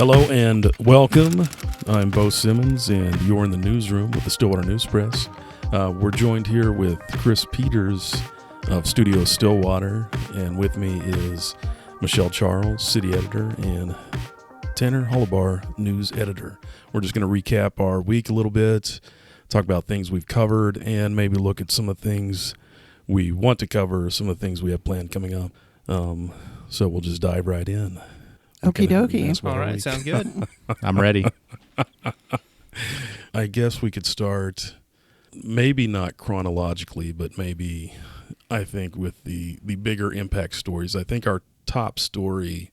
Hello and welcome. I'm Beau Simmons, and you're in the newsroom with the Stillwater News Press. We're joined here with Chris Peters of Studio Stillwater, and with me is Michelle Charles, city editor, and Tanner Holubar, news editor. We're just going to recap our week a little bit, talk about things we've covered, and maybe look at some of the things we want to cover, some of the things we have planned coming up. So we'll just dive right in. Okie dokie. All right, sounds good. I'm ready. I guess we could start, maybe not chronologically, but maybe, I think, with the bigger impact stories. I think our top story,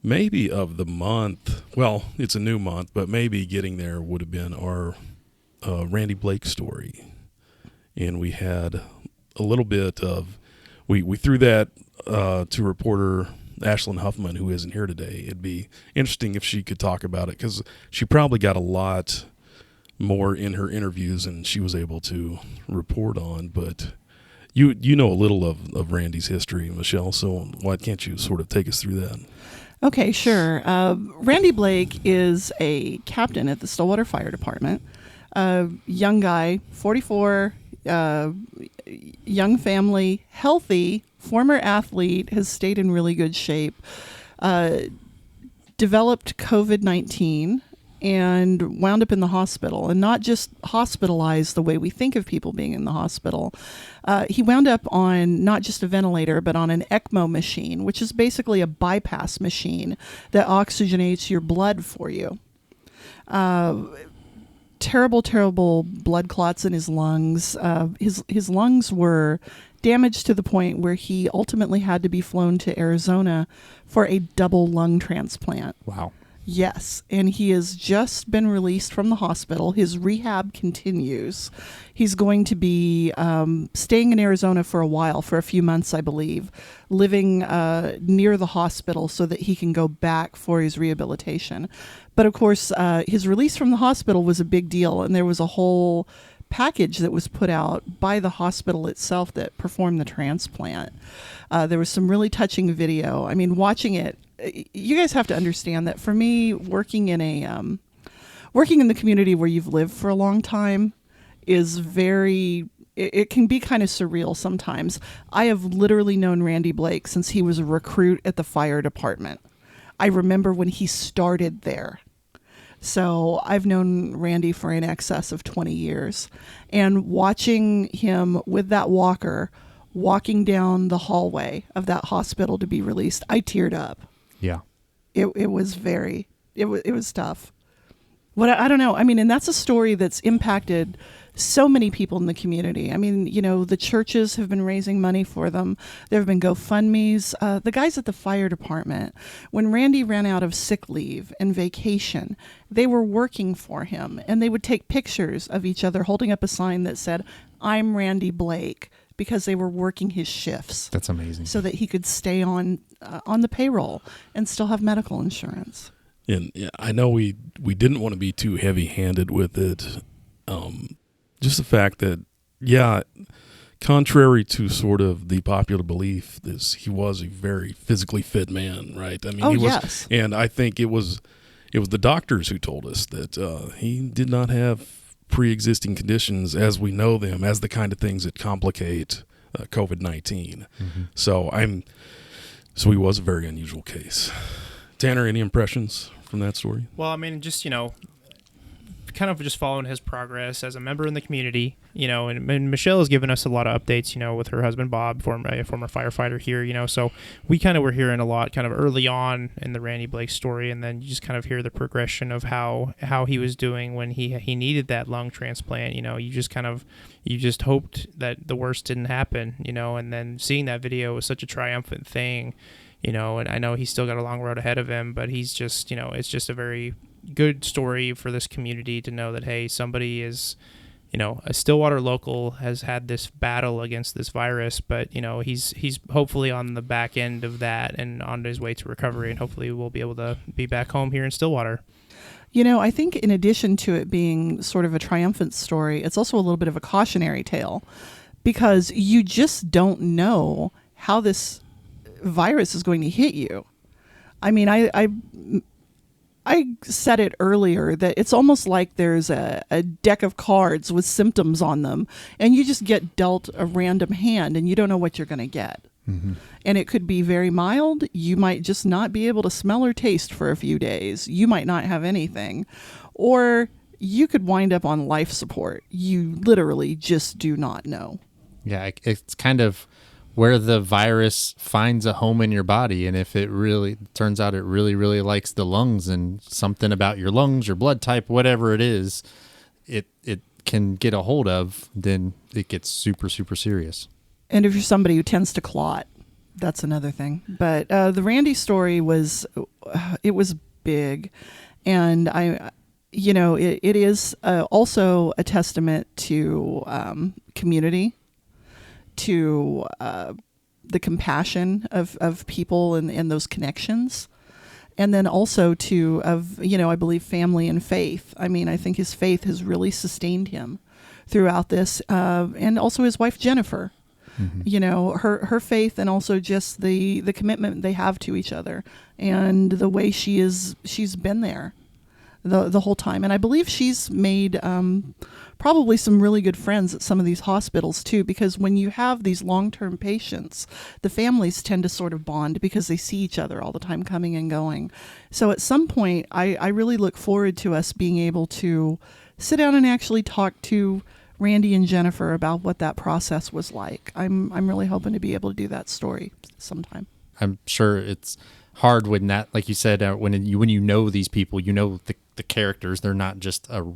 maybe of the month, well, it's a new month, but maybe getting there would have been our Randy Blake story. And we had a little bit of, we threw that to reporter Ashlyn Huffman, who isn't here today. It'd be interesting if she could talk about it, because she probably got a lot more in her interviews than she was able to report on. But you know a little of Randy's history, Michelle, so why can't you sort of take us through that? Okay, sure. Randy Blake is a captain at the Stillwater Fire Department. Young guy, 44, young family, healthy, former athlete, has stayed in really good shape, developed COVID-19 and wound up in the hospital, and not just hospitalized the way we think of people being in the hospital. He wound up on not just a ventilator, but on an ECMO machine, which is basically a bypass machine that oxygenates your blood for you. Terrible blood clots in his lungs. His lungs were damaged to the point where he ultimately had to be flown to Arizona for a double lung transplant. Wow. Yes, and he has just been released from the hospital. His rehab continues. He's going to be staying in Arizona for a while, for a few months, I believe, living near the hospital so that he can go back for his rehabilitation. But of course, his release from the hospital was a big deal, and there was a whole package that was put out by the hospital itself that performed the transplant. There was some really touching video. I mean, watching it, you guys have to understand that for me, working in the community where you've lived for a long time is it can be kind of surreal sometimes. I have literally known Randy Blake since he was a recruit at the fire department. I remember when he started there. So I've known Randy for in excess of 20 years. And watching him with that walker, walking down the hallway of that hospital to be released, I teared up. Yeah. It was tough. I don't know. I mean, and that's a story that's impacted so many people in the community. I mean, you know, the churches have been raising money for them. There have been GoFundMes. The guys at the fire department, when Randy ran out of sick leave and vacation, they were working for him, and they would take pictures of each other holding up a sign that said, "I'm Randy Blake," because they were working his shifts. That's amazing. So that he could stay on the payroll and still have medical insurance. And yeah, I know we didn't want to be too heavy-handed with it. Just the fact that, yeah, contrary to sort of the popular belief, he was a very physically fit man, right? I mean, yes. And I think it was the doctors who told us that he did not have pre-existing conditions as we know them, as the kind of things that complicate COVID-19. Mm-hmm. So he was a very unusual case. Tanner, any impressions from that story? Well, I mean, just, kind of just following his progress as a member in the community, and Michelle has given us a lot of updates, with her husband, Bob, former firefighter here, so we kind of were hearing a lot kind of early on in the Randy Blake story, and then you just kind of hear the progression of how he was doing when he needed that lung transplant. You just hoped that the worst didn't happen, and then seeing that video was such a triumphant thing, and I know he's still got a long road ahead of him, but he's just, it's just a very good story for this community to know that, hey, somebody is, a Stillwater local has had this battle against this virus, but, he's hopefully on the back end of that and on his way to recovery, and hopefully we'll be able to be back home here in Stillwater. I think in addition to it being sort of a triumphant story, it's also a little bit of a cautionary tale, because you just don't know how this virus is going to hit you. I mean, I said it earlier that it's almost like there's a deck of cards with symptoms on them, and you just get dealt a random hand and you don't know what you're going to get. Mm-hmm. And it could be very mild. You might just not be able to smell or taste for a few days. You might not have anything. Or you could wind up on life support. You literally just do not know. Yeah, it's kind of where the virus finds a home in your body. And if it really turns out it really, really likes the lungs and something about your lungs, your blood type, whatever it is, it can get a hold of, then it gets super, super serious. And if you're somebody who tends to clot, that's another thing. But the Randy story was big. And it is also a testament to community, to the compassion of people and those connections. And then also I believe family and faith. I mean, I think his faith has really sustained him throughout this. And also his wife, Jennifer. Mm-hmm. Her faith, and also just the commitment they have to each other, and the way she's been there the whole time. And I believe she's made probably some really good friends at some of these hospitals too, because when you have these long-term patients, the families tend to sort of bond because they see each other all the time coming and going. So at some point, I really look forward to us being able to sit down and actually talk to Randy and Jennifer about what that process was like. I'm really hoping to be able to do that story sometime. I'm sure it's hard when that, like you said, when you know these people, the characters, they're not just a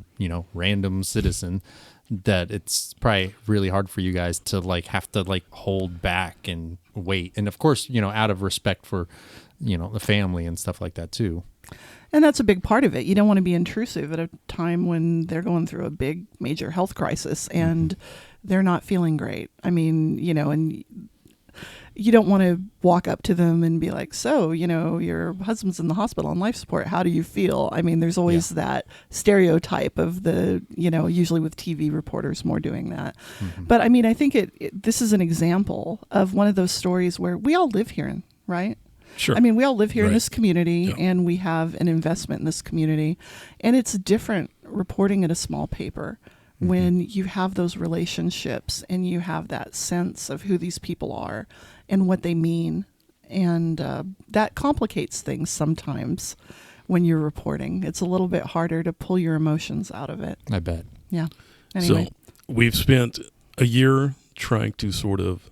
random citizen, that it's probably really hard for you guys to have to hold back and wait. And of course, out of respect for the family and stuff like that too. And that's a big part of it. You don't want to be intrusive at a time when they're going through a big major health crisis and they're not feeling great. I mean, and you don't want to walk up to them and be like, so, your husband's in the hospital on life support. How do you feel? I mean, there's always that stereotype of the, usually with TV reporters more doing that. Mm-hmm. But I mean, I think this is an example of one of those stories where we all live here, right? Sure. I mean, we all live here in this community, and we have an investment in this community. And it's different reporting at a small paper when you have those relationships and you have that sense of who these people are and what they mean. And that complicates things sometimes when you're reporting. It's a little bit harder to pull your emotions out of it. I bet. Yeah. Anyway. So we've spent a year trying to sort of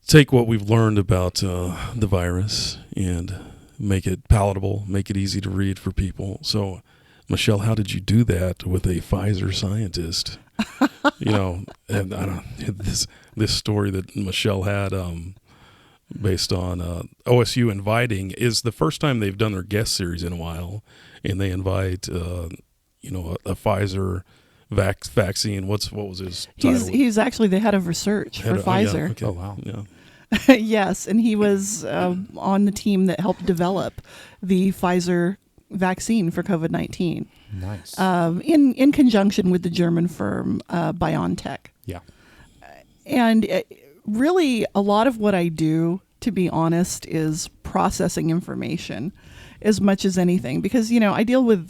take what we've learned about the virus and make it palatable, make it easy to read for people. So, Michelle, how did you do that with a Pfizer scientist? And this story that Michelle had based on OSU inviting is the first time they've done their guest series in a while, and they invite a Pfizer vaccine. What was his title? He's actually the head of research for Pfizer. Yeah, okay. Oh wow. Yeah. Yes, and he was on the team that helped develop the Pfizer vaccine for COVID-19. Nice. In conjunction with the German firm BioNTech. Yeah. And really, a lot of what I do, to be honest, is processing information as much as anything, because I deal with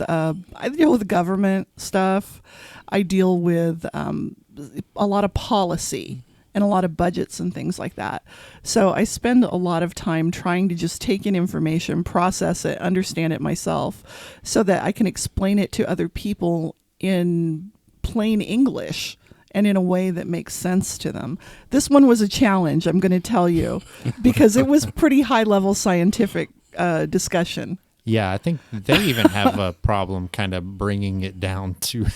government stuff. I deal with a lot of policy and a lot of budgets and things like that. So I spend a lot of time trying to just take in information, process it, understand it myself, so that I can explain it to other people in plain English and in a way that makes sense to them. This one was a challenge, I'm going to tell you, because it was pretty high-level scientific discussion. Yeah, I think they even have a problem kind of bringing it down to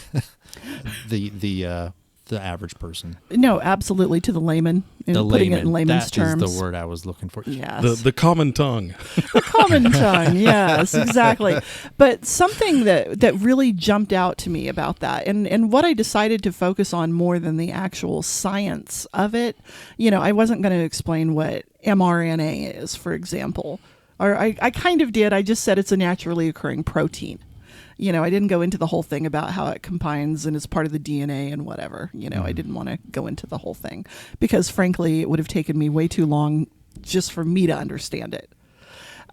the average person. No, absolutely, to the layman. Putting it in layman's terms. That is the word I was looking for. Yes. The common tongue. The common tongue, yes, exactly. But something that really jumped out to me about that, and what I decided to focus on more than the actual science of it, I wasn't going to explain what mRNA is, for example. Or I kind of did. I just said it's a naturally occurring protein. I didn't go into the whole thing about how it combines and is part of the DNA and whatever. I didn't want to go into the whole thing because, frankly, it would have taken me way too long just for me to understand it.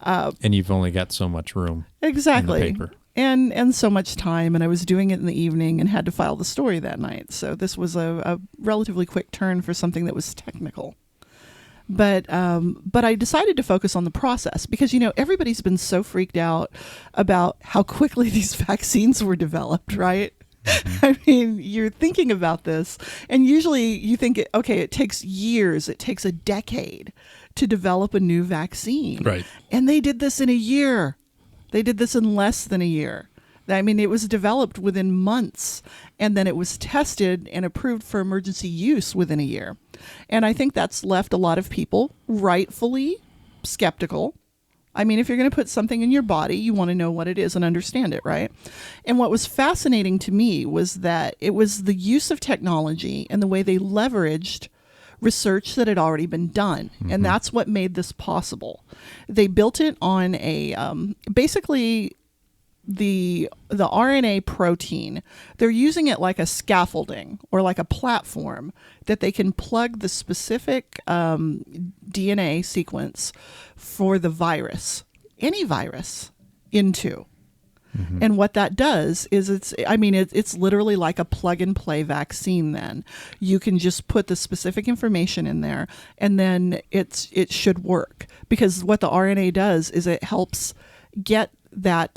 And you've only got so much room Exactly. in the paper. And so much time, and I was doing it in the evening and had to file the story that night. So this was a relatively quick turn for something that was technical. But I decided to focus on the process because, everybody's been so freaked out about how quickly these vaccines were developed, right? Mm-hmm. I mean, you're thinking about this, and usually you think, it takes years, it takes a decade to develop a new vaccine. Right. And they did this in a year. They did this in less than a year. I mean, it was developed within months, and then it was tested and approved for emergency use within a year. And I think that's left a lot of people rightfully skeptical. I mean, if you're going to put something in your body, you want to know what it is and understand it, right? And what was fascinating to me was that it was the use of technology and the way they leveraged research that had already been done. Mm-hmm. And that's what made this possible. They built it on a, basically the RNA protein. They're using it like a scaffolding or like a platform that they can plug the specific DNA sequence for the virus, any virus, into. Mm-hmm. And what that does is it's literally like a plug and play vaccine. Then you can just put the specific information in there, and then it should work, because what the RNA does is it helps get that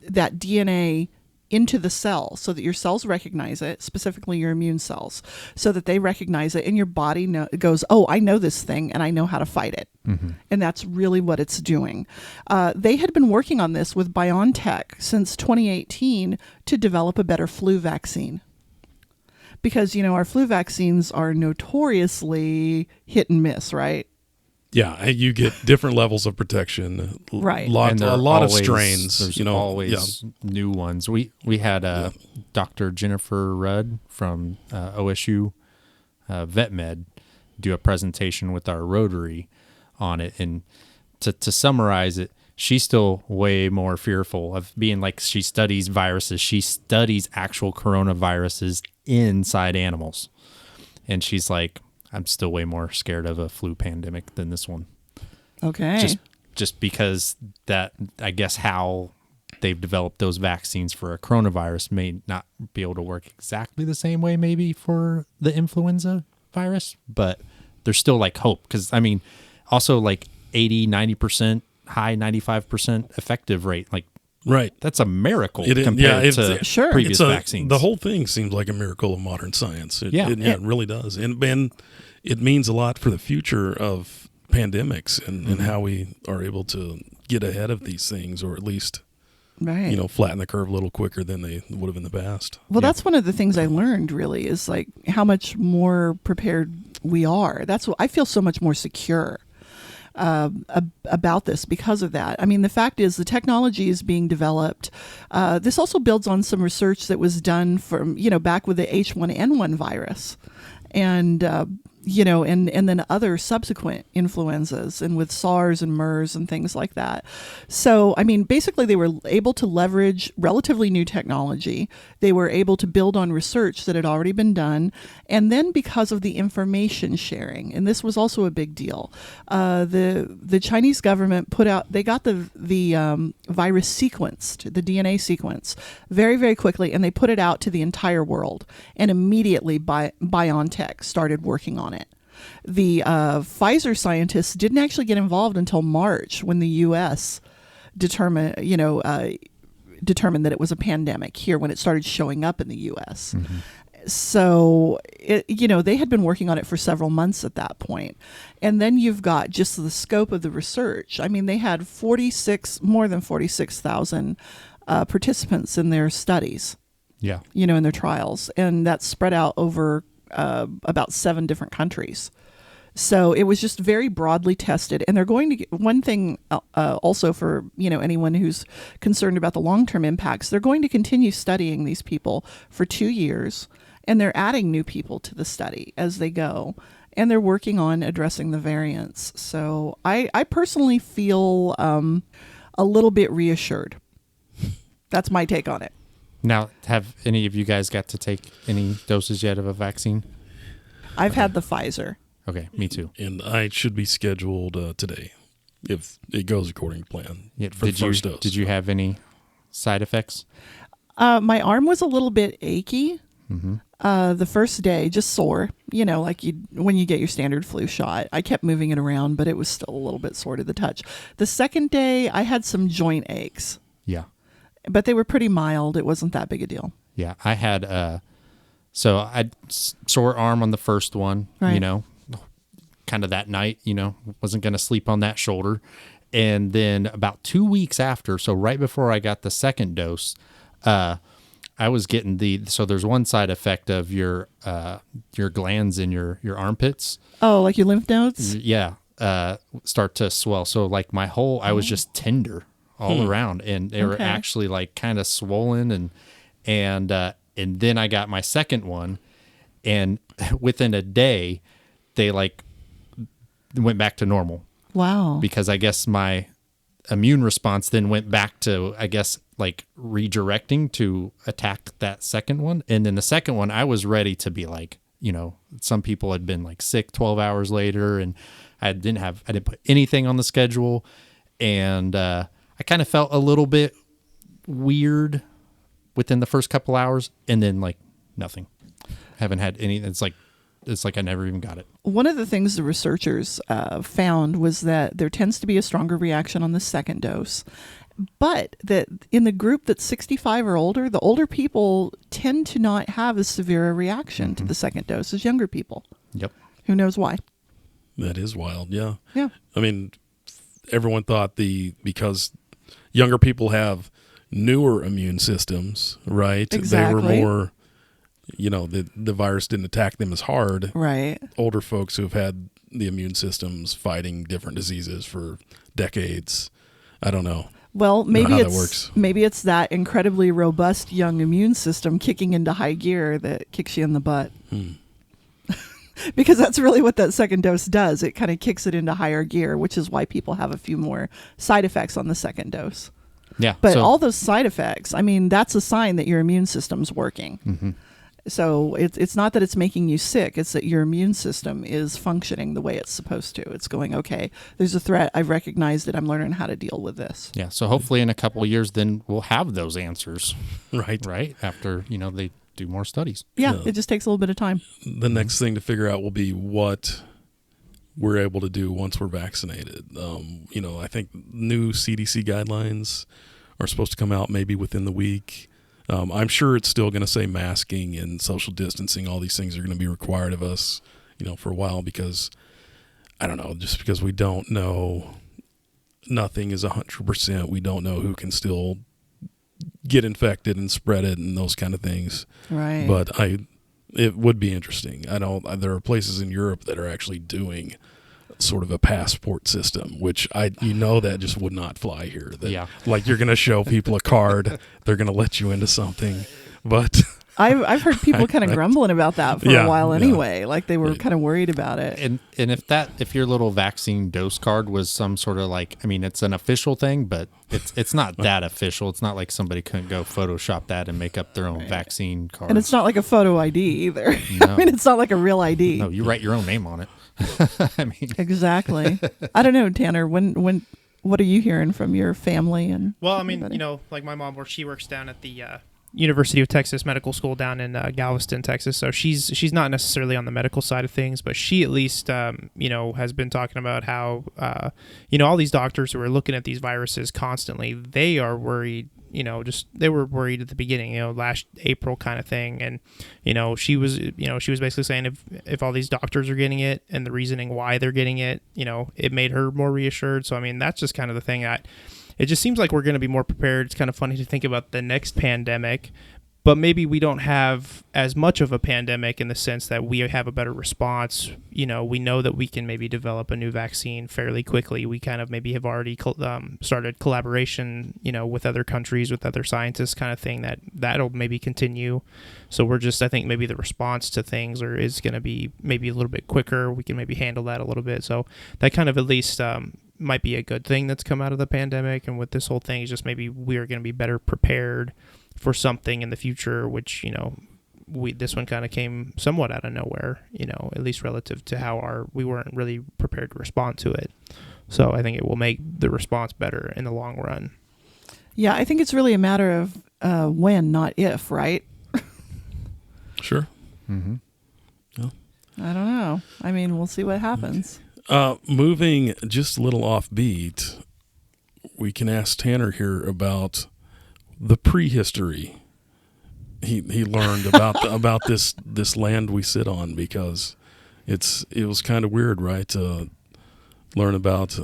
DNA into the cell so that your cells recognize it, specifically your immune cells, so that they recognize it and your body goes, oh, I know this thing and I know how to fight it. Mm-hmm. And that's really what it's doing. They had been working on this with BioNTech since 2018 to develop a better flu vaccine. Because, our flu vaccines are notoriously hit and miss, right? Yeah, you get different levels of protection. Right. And a lot of strains. There's always new ones. We had Dr. Jennifer Rudd from OSU Vet Med do a presentation with our Rotary on it. And to summarize it, she's still way more fearful of being like, she studies viruses. She studies actual coronaviruses inside animals. And she's like, I'm still way more scared of a flu pandemic than this one. Okay. Just because that, I guess, how they've developed those vaccines for a coronavirus may not be able to work exactly the same way maybe for the influenza virus, but there's still like hope. Because, I mean, also like 80, 90%, high 95% effective rate. Like, right. That's a miracle compared to previous vaccines. The whole thing seems like a miracle of modern science. It really does. And it means a lot for the future of pandemics and how we are able to get ahead of these things, or at least, flatten the curve a little quicker than they would have in the past. Well, that's one of the things I learned, really, is like how much more prepared we are. That's what I feel so much more secure about this because of that. I mean, the fact is the technology is being developed. This also builds on some research that was done from, back with the H1N1 virus. And and then other subsequent influenzas, and with SARS and MERS and things like that. So, I mean, basically they were able to leverage relatively new technology. They were able to build on research that had already been done. And then because of the information sharing, and this was also a big deal, the Chinese government they got the virus sequenced, the DNA sequence, very, very quickly, and they put it out to the entire world. And immediately BioNTech started working on it. The Pfizer scientists didn't actually get involved until March, when the U.S. determined that it was a pandemic here, when it started showing up in the U.S. Mm-hmm. So, they had been working on it for several months at that point. And then you've got just the scope of the research. I mean, they had more than 46,000 participants in their studies. Yeah. In their trials. And that's spread out over about 7 different countries. So it was just very broadly tested. And they're going to get one thing also for, anyone who's concerned about the long-term impacts, they're going to continue studying these people for 2 years, and they're adding new people to the study as they go. And they're working on addressing the variants. So I personally feel a little bit reassured. That's my take on it. Now, have any of you guys got to take any doses yet of a vaccine? I've had the Pfizer. Okay, me too. And I should be scheduled today. if it goes according to plan. Yeah, for the first dose. Did you have any side effects? My arm was a little bit achy. Mm-hmm. The first day, just sore, like when you get your standard flu shot. I kept moving it around, but it was still a little bit sore to the touch. The second day, I had some joint aches, Yeah. but they were pretty mild. It wasn't that big a deal. Yeah. I had, so I had sore arm on the first one, Right. kind of that night, wasn't going to sleep on that shoulder. And then about 2 weeks after, so right before I got the second dose, I was getting so there's one side effect of your glands in your armpits. Oh, like your lymph nodes? Yeah. Start to swell. So like I was just tender all around, and they were actually like kind of swollen, and then I got my second one, and within a day they like went back to normal. Wow. Because I guess my immune response then went back to, I guess, like redirecting to attack that second one. And then the second one, I was ready to be like, some people had been like sick 12 hours later, and I didn't put anything on the schedule. And I kind of felt a little bit weird within the first couple hours, and then like nothing. Haven't had any. It's like I never even got it. One of the things the researchers found was that there tends to be a stronger reaction on the second dose, but that in the group that's 65 or older, the older people tend to not have as severe a reaction to the second dose as younger people. Yep. Who knows why? That is wild. Yeah. Yeah. I mean, everyone thought because younger people have newer immune systems, right? Exactly. They were more, the virus didn't attack them as hard. Right. Older folks who have had the immune systems fighting different diseases for decades. I don't know. Well, maybe how that works. Maybe it's that incredibly robust young immune system kicking into high gear that kicks you in the butt. Because that's really what that second dose does. It kind of kicks it into higher gear, which is why people have a few more side effects on the second dose. Yeah. But all those side effects, I mean, that's a sign that your immune system's working. Mm-hmm. So it's not that it's making you sick. It's that your immune system is functioning the way it's supposed to. It's going, okay, there's a threat. I've recognized it. I'm learning how to deal with this. Yeah. So hopefully in a couple of years, then we'll have those answers. Right. After, they do more studies. Yeah, it just takes a little bit of time. The next thing to figure out will be what we're able to do once we're vaccinated. I think new CDC guidelines are supposed to come out maybe within the week. I'm sure it's still going to say masking and social distancing. All these things are going to be required of us, for a while, because I don't know, just because we don't know, nothing is 100%. We don't know who can still get infected and spread it and those kind of things. Right. But it would be interesting. There are places in Europe that are actually doing sort of a passport system, which that just would not fly here. Like you're going to show people a card, they're going to let you into something, but I've heard people kind of grumbling about that for a while anyway. Like they were Right. kind of worried about it. And if your little vaccine dose card was some sort of like, I mean, it's an official thing, but it's not that official. It's not like somebody couldn't go Photoshop that and make up their own vaccine card. And it's not like a photo ID either. No. I mean, it's not like a real ID. No, you write your own name on it. I mean, Exactly. I don't know, Tanner. When what are you hearing from your family and? Well, I mean, everybody? like my mom, she works down at the University of Texas Medical School down in Galveston, Texas. So she's not necessarily on the medical side of things, but she at least has been talking about how all these doctors who are looking at these viruses constantly, they are worried. They were worried at the beginning, last April kind of thing, and she was basically saying if all these doctors are getting it and the reasoning why they're getting it, it made her more reassured. So I mean, that's just kind of the thing that. It just seems like we're going to be more prepared. It's kind of funny to think about the next pandemic, but maybe we don't have as much of a pandemic in the sense that we have a better response. We know that we can maybe develop a new vaccine fairly quickly. We kind of maybe have already started collaboration, with other countries, with other scientists kind of thing that'll maybe continue. So I think maybe the response to things is going to be maybe a little bit quicker. We can maybe handle that a little bit. So that kind of at least might be a good thing that's come out of the pandemic. And with this whole thing is just maybe we're going to be better prepared for something in the future, which, this one kind of came somewhat out of nowhere, at least relative to how we weren't really prepared to respond to it. So I think it will make the response better in the long run. Yeah, I think it's really a matter of when, not if, right? Sure. Mm-hmm. I don't know. I mean, we'll see what happens. Moving just a little offbeat, we can ask Tanner here about the prehistory. He learned about this land we sit on, because it was kind of weird, right, to learn about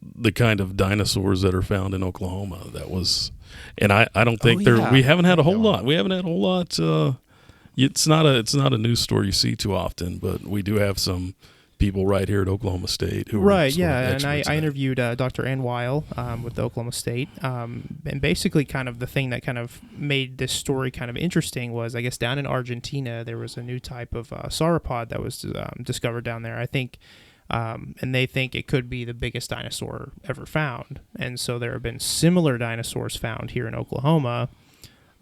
the kind of dinosaurs that are found in Oklahoma. That was, and I don't think we haven't had a whole lot. We haven't had a whole lot. It's not a news story you see too often, but we do have some people right here at Oklahoma State who are sort of and I experts in it. interviewed Dr. Ann Weil with Oklahoma State, and basically kind of the thing that kind of made this story kind of interesting was, I guess, down in Argentina there was a new type of sauropod that was discovered down there, I think, and they think it could be the biggest dinosaur ever found, and so there have been similar dinosaurs found here in Oklahoma.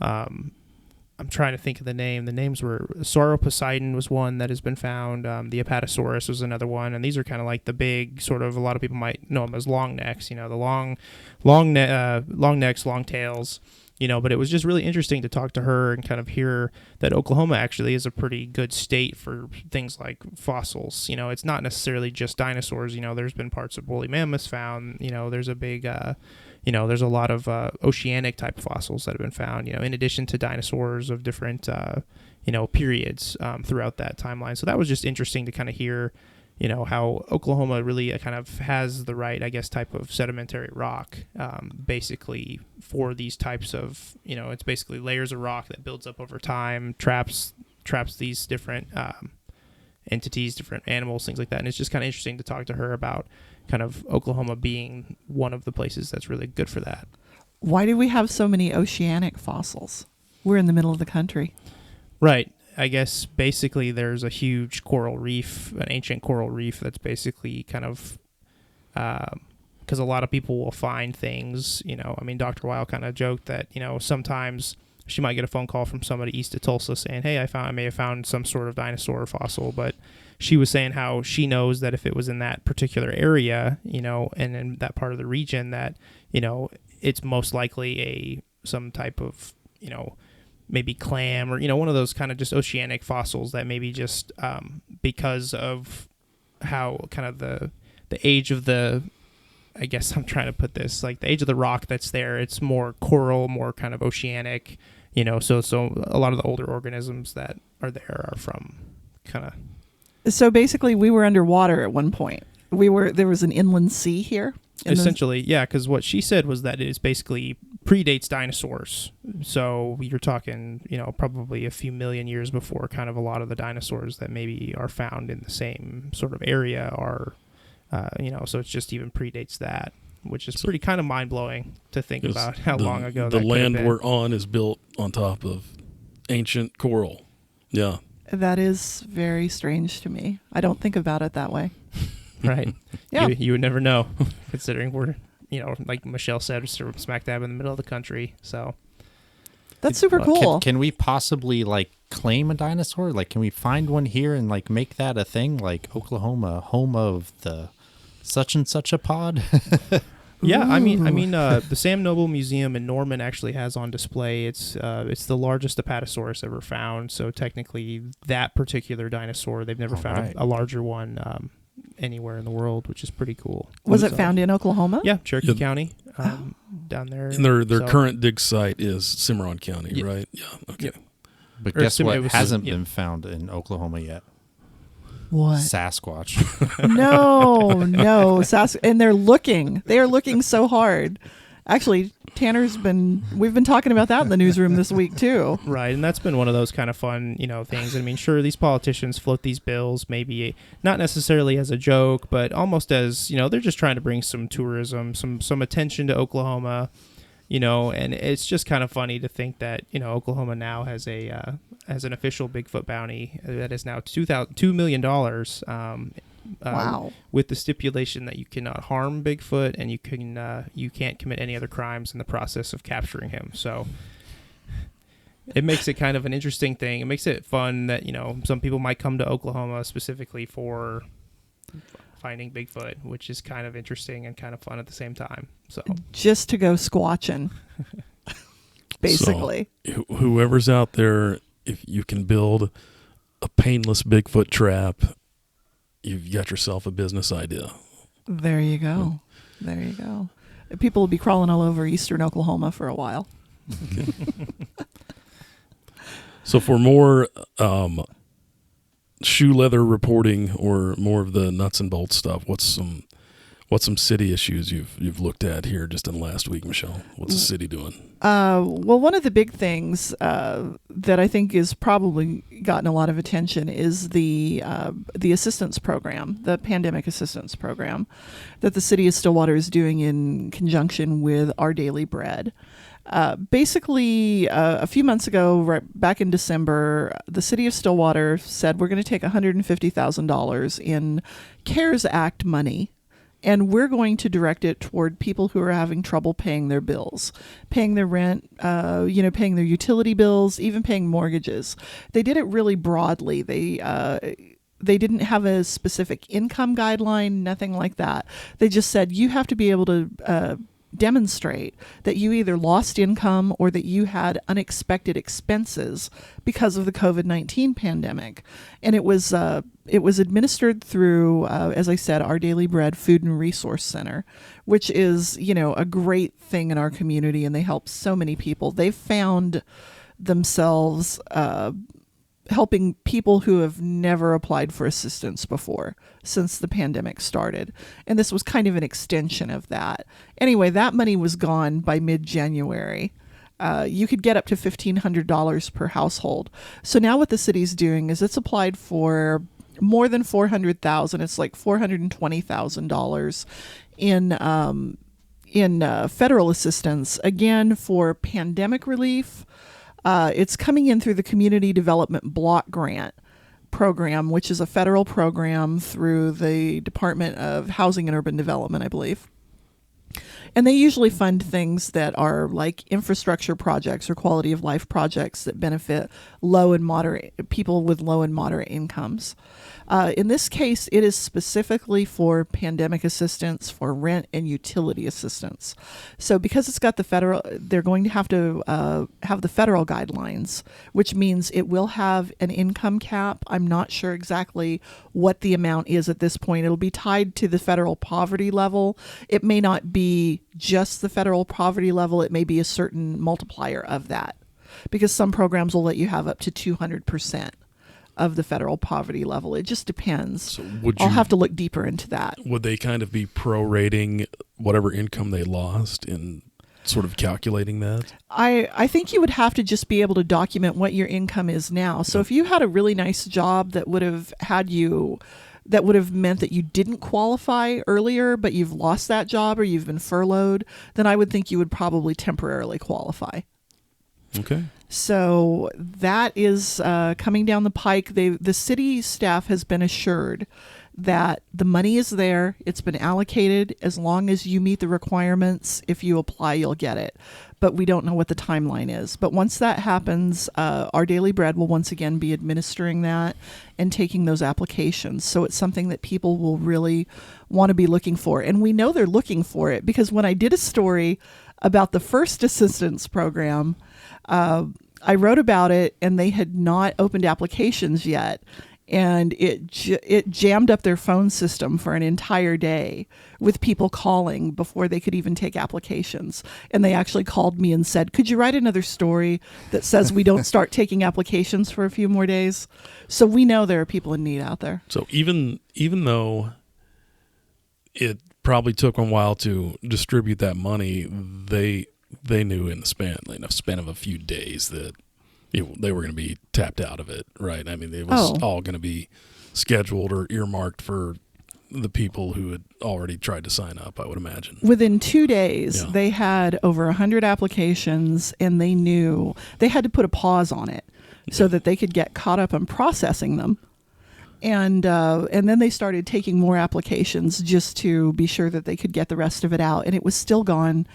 I'm trying to think of the name. The names were Sauroposeidon was one that has been found. The Apatosaurus was another one. And these are kind of like the big sort of, a lot of people might know them as long necks, the long necks, long tails, but it was just really interesting to talk to her and kind of hear that Oklahoma actually is a pretty good state for things like fossils. It's not necessarily just dinosaurs. There's been parts of woolly mammoths found. There's a big, there's a lot of oceanic type fossils that have been found, in addition to dinosaurs of different, periods throughout that timeline. So that was just interesting to kind of hear, how Oklahoma really kind of has the right, I guess, type of sedimentary rock, basically for these types of, it's basically layers of rock that builds up over time, traps these different entities, different animals, things like that. And it's just kind of interesting to talk to her about kind of Oklahoma being one of the places that's really good for that. Why do we have so many oceanic fossils? We're in the middle of the country. Right. I guess basically there's a huge coral reef, an ancient coral reef that's basically kind of, because a lot of people will find things, Dr. Weil kind of joked that, sometimes she might get a phone call from somebody east of Tulsa saying, hey, I may have found some sort of dinosaur fossil, but she was saying how she knows that if it was in that particular area, and in that part of the region, that, it's most likely some type of, maybe clam or, one of those kind of just oceanic fossils that maybe just because of how kind of the age of the, I guess I'm trying to put this, like the age of the rock that's there, it's more coral, more kind of oceanic, so a lot of the older organisms that are there are from kind of. So basically we were underwater at one point. There was an inland sea here. Essentially, yeah, because what she said was that it basically predates dinosaurs. So you're talking, probably a few million years before kind of a lot of the dinosaurs that maybe are found in the same sort of area are, so it's just even predates that, which is pretty kind of mind-blowing to think about how long ago that the land been. we're on is built on top of ancient coral. Yeah. That is very strange to me. I don't think about it that way. Right. Yeah. You would never know, considering we're, like Michelle said, we're smack dab in the middle of the country. So that's super cool. Can we possibly claim a dinosaur? Can we find one here and make that a thing? Like Oklahoma, home of the such and such a pod? Yeah, I mean, the Sam Noble Museum in Norman actually has on display. It's the largest Apatosaurus ever found. So technically, that particular dinosaur, they've never found a larger one anywhere in the world, which is pretty cool. Was it found in Oklahoma? Yeah, Cherokee County, down there. And their current dig site is Cimarron County, right? Yeah. Okay. Yeah. But guess what hasn't been found in Oklahoma yet? What? Sasquatch. No. And they're looking. They are looking so hard. Actually, we've been talking about that in the newsroom this week too. Right, and that's been one of those kind of fun, things. I mean, sure, these politicians float these bills, maybe not necessarily as a joke, but almost as, they're just trying to bring some tourism, some attention to Oklahoma, and it's just kind of funny to think that, Oklahoma now has has an official Bigfoot bounty that is now $2 million. Wow. With the stipulation that you cannot harm Bigfoot and you can't commit any other crimes in the process of capturing him. So it makes it kind of an interesting thing. It makes it fun that, some people might come to Oklahoma specifically for finding Bigfoot, which is kind of interesting and kind of fun at the same time. So just to go squatching, basically. So, whoever's out there, if you can build a painless Bigfoot trap, you've got yourself a business idea. There you go. There you go. People will be crawling all over eastern Oklahoma for a while. Okay. So for more shoe leather reporting or more of the nuts and bolts stuff, what's some city issues you've looked at here just in the last week, Michelle? What's the city doing? Well, one of the big things that I think is probably gotten a lot of attention is the assistance program, the pandemic assistance program that the city of Stillwater is doing in conjunction with Our Daily Bread. Basically, a few months ago, right back in December, the city of Stillwater said we're going to take $150,000 in CARES Act money, and we're going to direct it toward people who are having trouble paying their bills, paying their rent, paying their utility bills, even paying mortgages. They did it really broadly. They didn't have a specific income guideline, nothing like that. They just said you have to be able to demonstrate that you either lost income or that you had unexpected expenses because of the COVID-19 pandemic. And it was administered through, as I said, Our Daily Bread Food and Resource Center, which is, a great thing in our community, and they help so many people. They've found themselves helping people who have never applied for assistance before since the pandemic started. And this was kind of an extension of that. Anyway, that money was gone by mid-January. You could get up to $1,500 per household. So now what the city's doing is it's applied for more than $400,000. It's like $420,000 in federal assistance, again, for pandemic relief. It's coming in through the Community Development Block Grant program, which is a federal program through the Department of Housing and Urban Development, I believe. And they usually fund things that are like infrastructure projects or quality of life projects that benefit people with low and moderate incomes. In this case, it is specifically for pandemic assistance, for rent and utility assistance. So because it's got they're going to have the federal guidelines, which means it will have an income cap. I'm not sure exactly what the amount is at this point. It'll be tied to the federal poverty level. It may not be just the federal poverty level. It may be a certain multiplier of that, because some programs will let you have up to 200% of the federal poverty level. It just depends. So I'll have to look deeper into that. Would they kind of be prorating whatever income they lost in sort of calculating that? I think you would have to just be able to document what your income is now. So if you had a really nice job that would have meant that you didn't qualify earlier, but you've lost that job or you've been furloughed, then I would think you would probably temporarily qualify. Okay. So that is coming down the pike. The city staff has been assured that the money is there. It's been allocated. As long as you meet the requirements, if you apply, you'll get it. But we don't know what the timeline is. But once that happens, Our Daily Bread will once again be administering that and taking those applications. So it's something that people will really want to be looking for. And we know they're looking for it because when I did a story about the first assistance program, I wrote about it, and they had not opened applications yet, and it jammed up their phone system for an entire day with people calling before they could even take applications. And they actually called me and said, "Could you write another story that says we don't start taking applications for a few more days?" So we know there are people in need out there. So even though it probably took a while to distribute that money, they knew in the span of a few days that they were going to be tapped out of it, right? I mean, it was all going to be scheduled or earmarked for the people who had already tried to sign up, I would imagine. Within 2 days, they had over 100 applications, and they knew they had to put a pause on it so that they could get caught up on processing them. And then they started taking more applications just to be sure that they could get the rest of it out. And it was still gone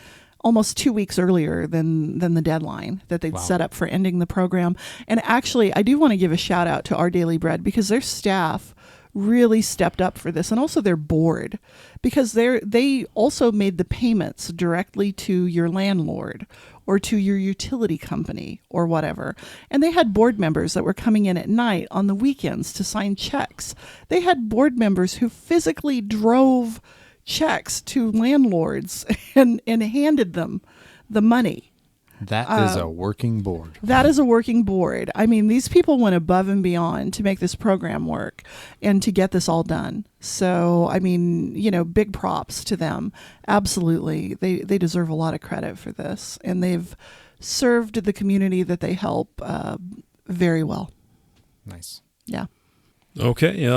almost 2 weeks earlier than the deadline that they'd set up for ending the program. And actually, I do want to give a shout out to Our Daily Bread because their staff really stepped up for this, and also their board, because they also made the payments directly to your landlord or to your utility company or whatever. And they had board members that were coming in at night on the weekends to sign checks. They had board members who physically drove checks to landlords and handed them the money. That is a working board. That is a working board. I mean, these people went above and beyond to make this program work and to get this all done. So, I mean, big props to them. Absolutely. They deserve a lot of credit for this. And they've served the community that they help very well. Nice. Yeah. Okay.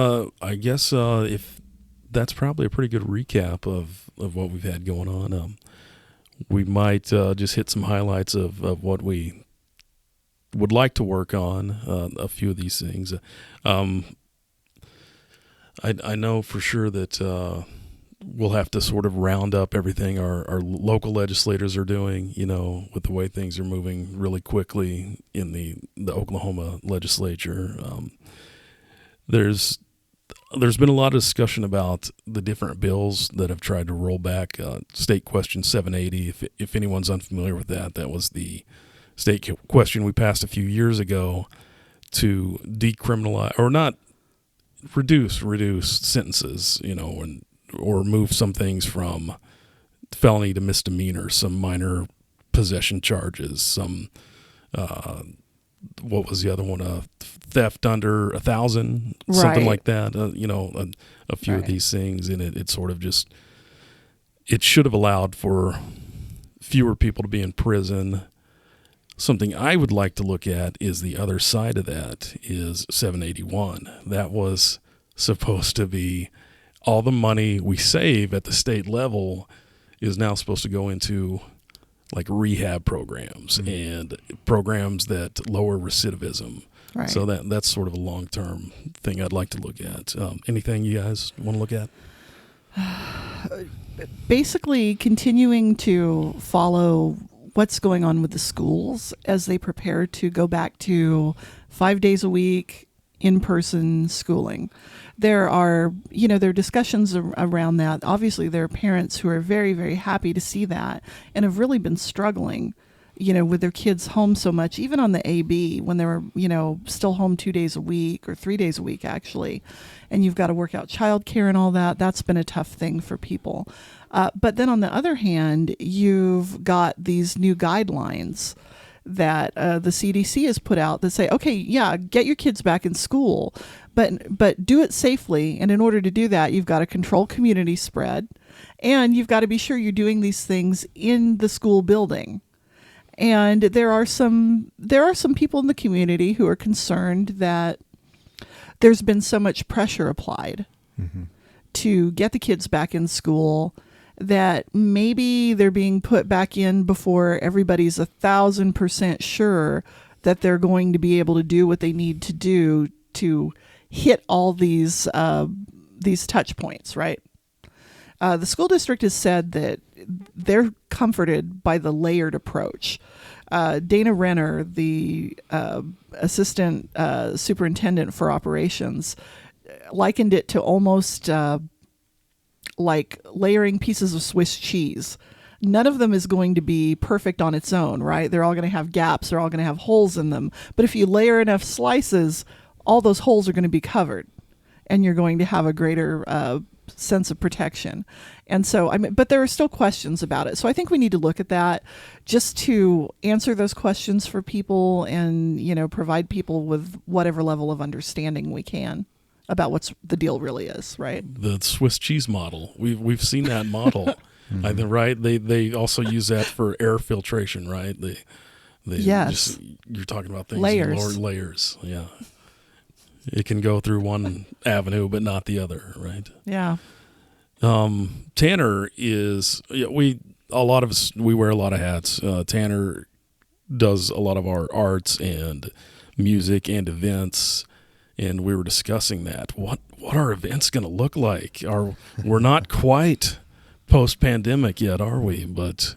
I guess if that's probably a pretty good recap of what we've had going on. We might just hit some highlights of what we would like to work on, a few of these things. I know for sure that we'll have to sort of round up everything our local legislators are doing, with the way things are moving really quickly in the Oklahoma legislature. There's been a lot of discussion about the different bills that have tried to roll back State Question 780. If anyone's unfamiliar with that, that was the state question we passed a few years ago to decriminalize, or not reduce sentences, or move some things from felony to misdemeanor, some minor possession charges, some what was the other one? Theft under 1,000, something like that. A few of these things, and it sort of just, it should have allowed for fewer people to be in prison. Something I would like to look at is the other side of that is 781. That was supposed to be all the money we save at the state level is now supposed to go into like rehab programs and programs that lower recidivism. Right. So that's sort of a long-term thing I'd like to look at. Anything you guys want to look at? Basically, continuing to follow what's going on with the schools as they prepare to go back to 5 days a week in-person schooling. There are discussions around that. Obviously, there are parents who are very, very happy to see that and have really been struggling, with their kids home so much, even on the AB when they were, still home 2 days a week or 3 days a week, actually. And you've got to work out childcare and all that. That's been a tough thing for people. But then on the other hand, you've got these new guidelines that the CDC has put out that say, okay, yeah, get your kids back in school, but do it safely. And in order to do that, you've got to control community spread, and you've got to be sure you're doing these things in the school building. And there are some people in the community who are concerned that there's been so much pressure applied to get the kids back in school that maybe they're being put back in before everybody's 1,000% sure that they're going to be able to do what they need to do to hit all these touch points, right? The school district has said that they're comforted by the layered approach. Dana Renner, the assistant superintendent for operations, likened it to almost like layering pieces of Swiss cheese. None of them is going to be perfect on its own, right? They're all going to have gaps. They're all going to have holes in them. But if you layer enough slices, all those holes are going to be covered, and you're going to have a greater sense of protection. And so, but there are still questions about it. So I think we need to look at that just to answer those questions for people and, provide people with whatever level of understanding we can about what's the deal really is, right? The Swiss cheese model. We've seen that model. I think, right? They also use that for air filtration, right? They yes. You're talking about things Layers. in layers. Yeah. It can go through one avenue, but not the other, right? Yeah. Tanner is, we wear a lot of hats. Tanner does a lot of our arts and music and events, and we were discussing that. What are events going to look like? We're not quite post-pandemic yet, are we? But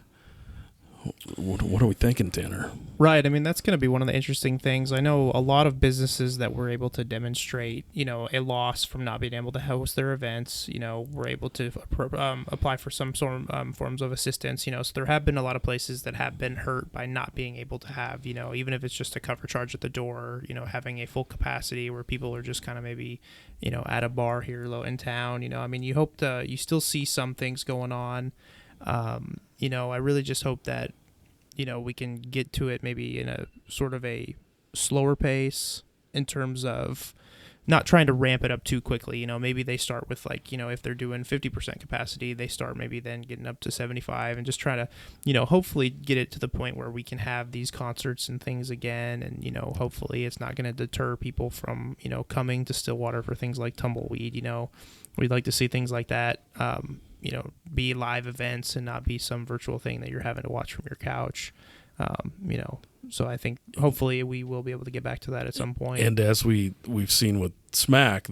What are we thinking, Tanner? Right. I mean, that's going to be one of the interesting things. I know a lot of businesses that were able to demonstrate, a loss from not being able to host their events, were able to apply for some sort of forms of assistance, so there have been a lot of places that have been hurt by not being able to have, even if it's just a cover charge at the door, having a full capacity where people are just kind of maybe, at a bar here low in town, I mean, you hope you still see some things going on. I really just hope that, we can get to it maybe in a sort of a slower pace in terms of not trying to ramp it up too quickly. Maybe they start with if they're doing 50% capacity, they start maybe then getting up to 75 and just try to, hopefully get it to the point where we can have these concerts and things again. And, hopefully it's not going to deter people from, coming to Stillwater for things like Tumbleweed. We'd like to see things like that. Be live events and not be some virtual thing that you're having to watch from your couch. So I think hopefully we will be able to get back to that at some point. And as we've seen with SMAC,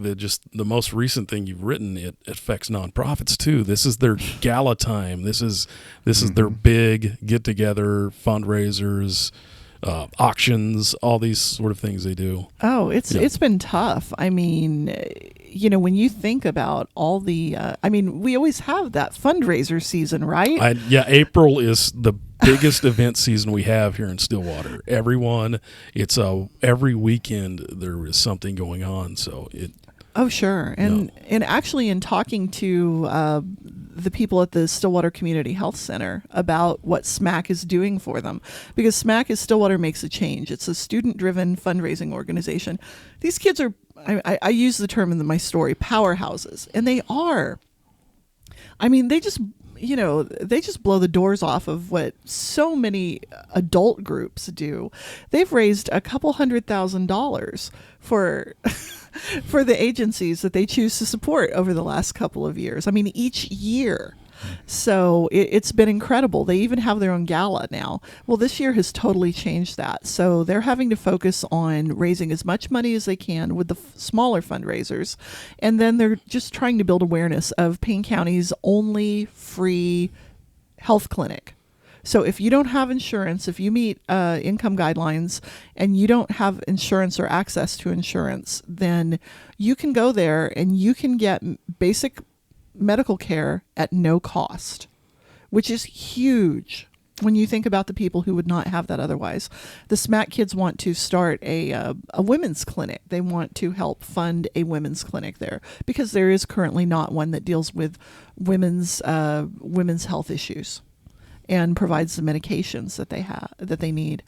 the most recent thing you've written, it affects nonprofits too. This is their gala time. This is their big get together, fundraisers, auctions, all these sort of things they do. Oh, it's been tough. I mean, when you think about all the, we always have that fundraiser season, right? April is the biggest event season we have here in Stillwater. Every weekend there is something going on. So Oh, sure. And actually in talking to the people at the Stillwater Community Health Center about what SMAC is doing for them, because SMAC is Stillwater Makes a Change. It's a student-driven fundraising organization. These kids are, I use the term in my story, powerhouses. And they are. I mean, they just blow the doors off of what so many adult groups do. They've raised $200,000 for for the agencies that they choose to support over the last couple of years. I mean, each year. So it's been incredible. They even have their own gala now. Well, this year has totally changed that. So they're having to focus on raising as much money as they can with the smaller fundraisers. And then they're just trying to build awareness of Payne County's only free health clinic. So if you don't have insurance, if you meet income guidelines and you don't have insurance or access to insurance, then you can go there and you can get basic medical care at no cost, which is huge when you think about the people who would not have that otherwise. The SMAC kids want to start a women's clinic. They want to help fund a women's clinic there because there is currently not one that deals with women's health issues and provides the medications that they need.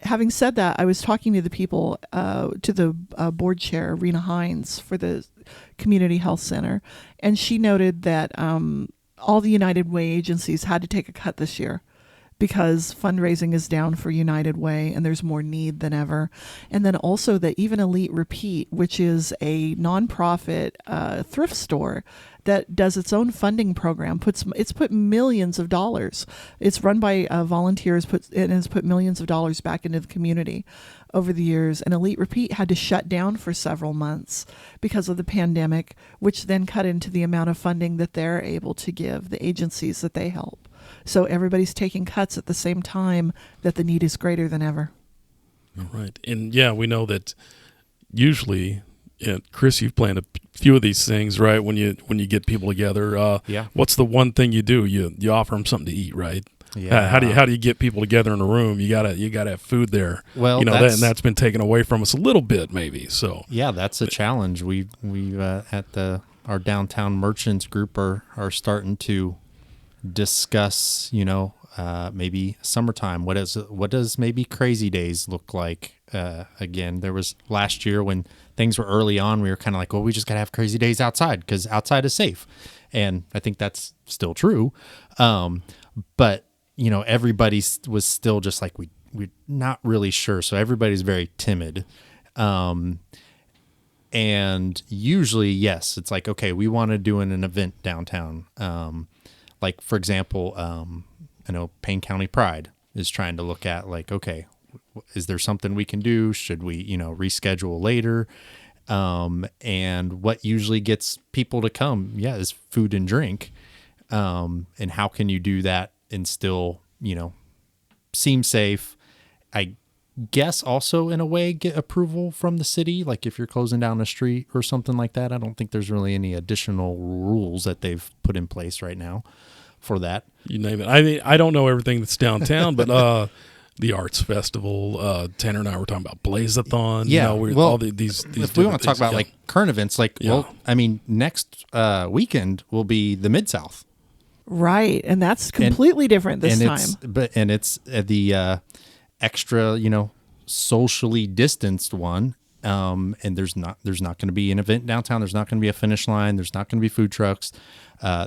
Having said that, I was talking to the people, to the board chair, Rena Hines, for the Community Health Center, and she noted that all the United Way agencies had to take a cut this year because fundraising is down for United Way and there's more need than ever. And then also that even Elite Repeat, which is a nonprofit thrift store that does its own funding program, it's put millions of dollars. It's run by volunteers, and has put millions of dollars back into the community over the years. And Elite Repeat had to shut down for several months because of the pandemic, which then cut into the amount of funding that they're able to give the agencies that they help. So everybody's taking cuts at the same time that the need is greater than ever. All right. And we know that usually, Chris, you've planned a few of these things, right? When you get people together, what's the one thing you do? You offer them something to eat, right? Yeah. How do you get people together in a room? You gotta have food there. Well, that's been taken away from us a little bit, maybe. So that's a challenge. We at our downtown merchants group are starting to discuss, maybe summertime. What does maybe crazy days look like? Again, there was last year when things were early on, we were kind of like, well, we just got to have crazy days outside because outside is safe. And I think that's still true. But, everybody was still just like, we're not really sure. So everybody's very timid. And usually, yes, it's like, okay, we want to do an event downtown. Like, for example, I know Payne County Pride is trying to look at like, okay, is there something we can do? Should we, reschedule later? And what usually gets people to come, is food and drink. And how can you do that and still, seem safe. I guess also in a way get approval from the city, like if you're closing down a street or something like that. I don't think there's really any additional rules that they've put in place right now for that. You name it. I mean, I don't know everything that's downtown, but the arts festival, Tanner and I were talking about Blaze-a-thon. Yeah, all these if we want to talk about like current events, Yeah. Next weekend will be the Mid-South. Right, and that's completely different this time. It's the extra, socially distanced one. And there's not going to be an event downtown. There's not going to be a finish line. There's not going to be food trucks.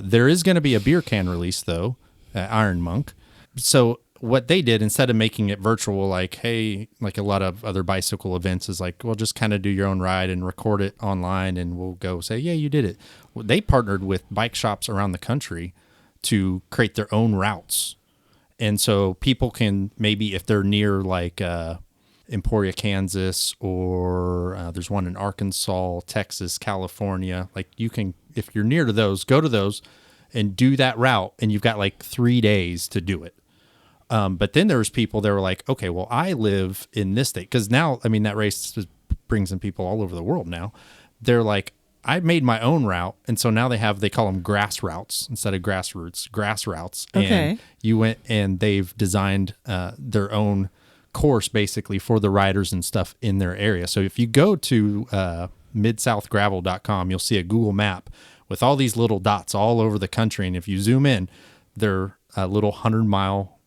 There is going to be a beer can release though, Iron Monk. So what they did, instead of making it virtual, like a lot of other bicycle events, is like, well, just kind of do your own ride and record it online, and we'll go say, yeah, you did it. Well, they partnered with bike shops around the country to create their own routes. And so people can, maybe if they're near like Emporia, Kansas, or there's one in Arkansas, Texas, California, like you can, if you're near to those, go to those and do that route, and you've got like 3 days to do it. But then there's people that were like, okay, well, I live in this state. Because now, I mean, that race brings in people all over the world now. They're like, I made my own route. And so now they call them grass routes instead of grassroots, grass routes. Okay. And you went and they've designed their own course basically for the riders and stuff in their area. So if you go to midsouthgravel.com, you'll see a Google map with all these little dots all over the country. And if you zoom in, they're little 100-mile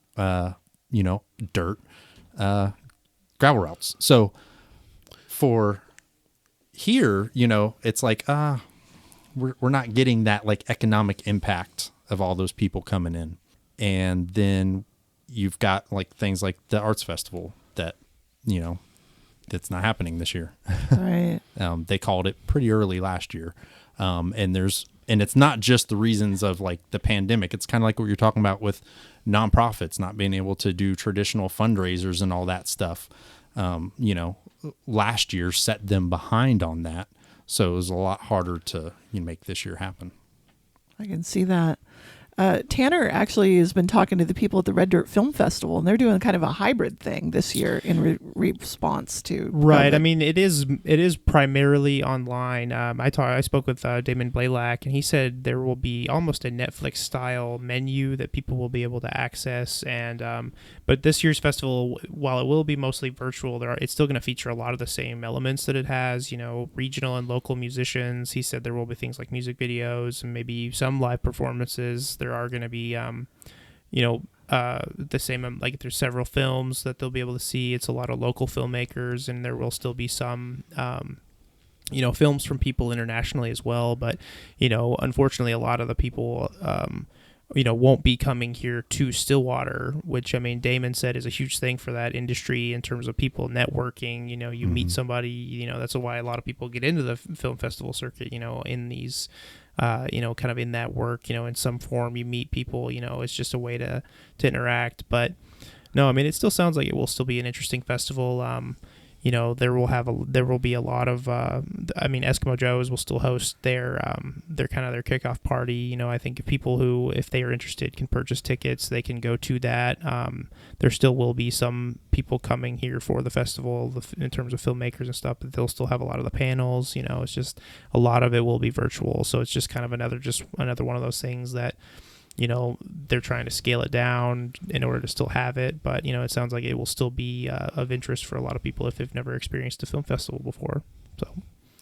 dirt gravel routes. So for here, it's like we're not getting that like economic impact of all those people coming in. And then you've got like things like the arts festival that that's not happening this year. Right. They called it pretty early last year. And it's not just the reasons of like the pandemic. It's kind of like what you're talking about with nonprofits not being able to do traditional fundraisers and all that stuff. Last year set them behind on that. So it was a lot harder to make this year happen. I can see that. Tanner actually has been talking to the people at the Red Dirt Film Festival, and they're doing kind of a hybrid thing this year in response to right. COVID. I mean, it is primarily online. I spoke with Damon Blaylock, and he said there will be almost a Netflix style menu that people will be able to access. And but this year's festival, while it will be mostly virtual, it's still going to feature a lot of the same elements that it has. Regional and local musicians. He said there will be things like music videos and maybe some live performances. There are going to be, the same, like there's several films that they'll be able to see. It's a lot of local filmmakers, and there will still be some, films from people internationally as well. But, unfortunately, a lot of the people, won't be coming here to Stillwater, which, I mean, Damon said is a huge thing for that industry in terms of people networking. You meet somebody, that's why a lot of people get into the film festival circuit, in these kind of in that work, in some form. You meet people, it's just a way to interact. But no, I mean, it still sounds like it will still be an interesting festival. There will be a lot of, Eskimo Joe's will still host their kickoff party. I think if they are interested, can purchase tickets, they can go to that. There still will be some people coming here for the festival in terms of filmmakers and stuff, but they'll still have a lot of the panels. It's just a lot of it will be virtual. So it's just kind of another one of those things that, they're trying to scale it down in order to still have it. But, it sounds like it will still be of interest for a lot of people if they've never experienced a film festival before. So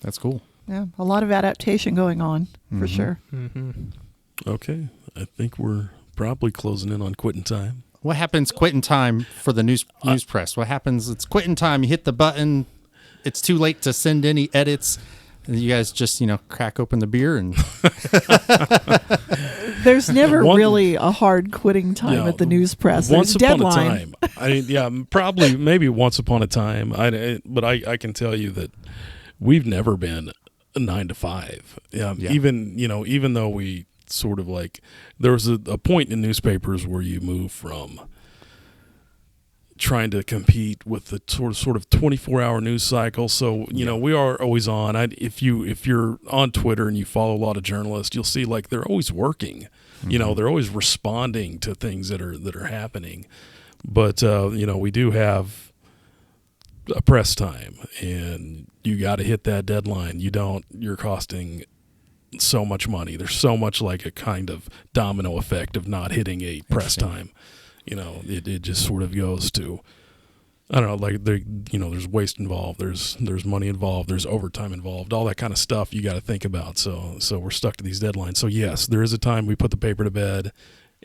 that's cool. Yeah, a lot of adaptation going on for sure. Mm-hmm. Okay. I think we're probably closing in on quitting time. What happens quitting time for the news press? What happens? It's quitting time. You hit the button. It's too late to send any edits. You guys just, crack open the beer and... There's never really a hard quitting time at the news press. Once There's upon deadline. a time. Probably maybe once upon a time. But I can tell you that we've never been a 9 to 5. Yeah. Even though we sort of like, there was a point in newspapers where you move from trying to compete with the sort of 24-hour news cycle. So, you know, we are always on. If you're on Twitter and you follow a lot of journalists, you'll see like they're always working. You know, they're always responding to things that are happening. But you know, we do have a press time, and you got to hit that deadline. You don't, you're costing so much money. There's so much like a kind of domino effect of not hitting a press time. You know, it just sort of goes to, I don't know, like there's waste involved, there's money involved, there's overtime involved, all that kind of stuff you got to think about. So we're stuck to these deadlines. So yes, there is a time we put the paper to bed,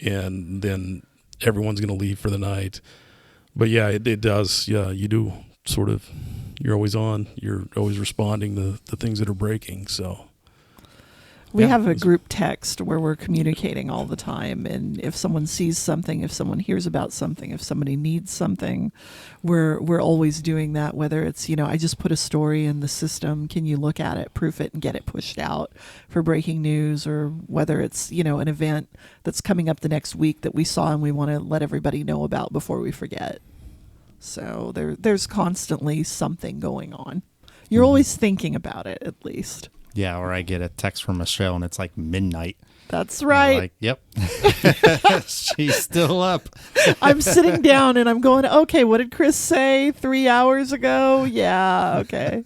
and then everyone's going to leave for the night. But yeah, it does. Yeah, you do sort of, you're always on, you're always responding to the things that are breaking. So we have a group text where we're communicating all the time, and if someone sees something, if someone hears about something, if somebody needs something, we're always doing that. Whether it's, you know, I just put a story in the system, can you look at it, proof it, and get it pushed out for breaking news, or whether it's, you know, an event that's coming up the next week that we saw and we want to let everybody know about before we forget. So there's constantly something going on. You're always thinking about it, at least. Yeah, or I get a text from Michelle and it's like midnight. That's right. Like, yep. She's still up. I'm sitting down and I'm going, okay, what did Chris say 3 hours ago? Yeah, okay.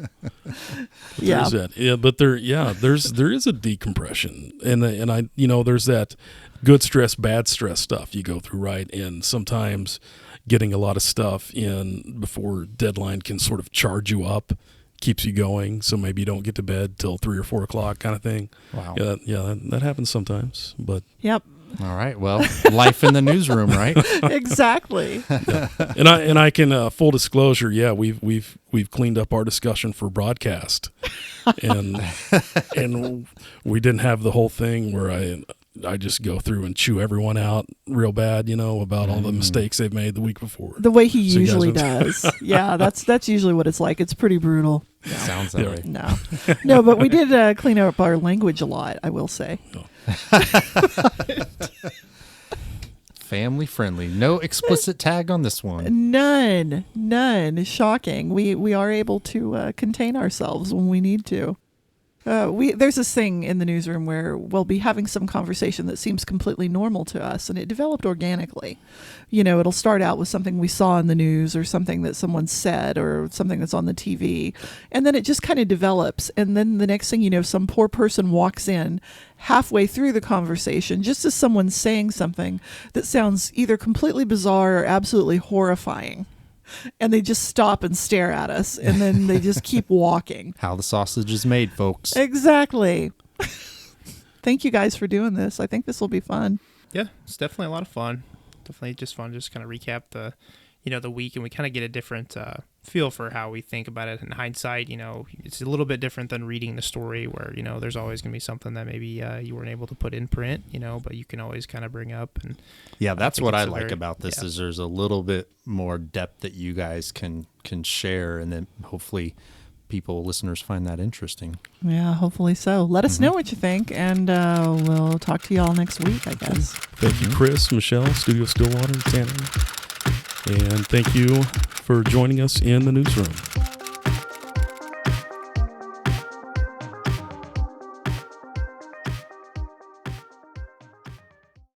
Yeah. There's that. Yeah, but there is a decompression. And I, you know, there's that good stress, bad stress stuff you go through, right? And sometimes getting a lot of stuff in before deadline can sort of charge you up, keeps you going, so maybe you don't get to bed till 3 or 4 o'clock, kind of thing. Wow. Yeah, that happens sometimes. But yep. All right. Well, life in the newsroom, right? Exactly. Yeah. And I can full disclosure. Yeah, we've cleaned up our discussion for broadcast, and we didn't have the whole thing where I just go through and chew everyone out real bad, you know, about all the mistakes they've made the week before. The way he usually does. Yeah, that's usually what it's like. It's pretty brutal. No. Sounds that way. No, but we did clean up our language a lot, I will say. Oh. Family friendly. No explicit tag on this one. None. Shocking. We are able to contain ourselves when we need to. There's this thing in the newsroom where we'll be having some conversation that seems completely normal to us, and it developed organically. You know, it'll start out with something we saw in the news or something that someone said or something that's on the TV, and then it just kind of develops. And then the next thing you know, some poor person walks in halfway through the conversation just as someone's saying something that sounds either completely bizarre or absolutely horrifying. And they just stop and stare at us, and then they just keep walking. How the sausage is made, folks. Exactly. Thank you guys for doing this. I think this will be fun. Yeah, it's definitely a lot of fun. Definitely just fun. Just kind of recap the week, and we kind of get a different feel for how we think about it in hindsight. You know, it's a little bit different than reading the story, where, you know, there's always going to be something that maybe you weren't able to put in print, you know, but you can always kind of bring up. And yeah, that's what I like about this is there's a little bit more depth that you guys can share, and then hopefully listeners find that interesting. Yeah, hopefully so. Let us know what you think, and we'll talk to y'all next week, I guess. Thank you, Chris, Michelle, Studio Stillwater, Tanner. And thank you for joining us in the newsroom.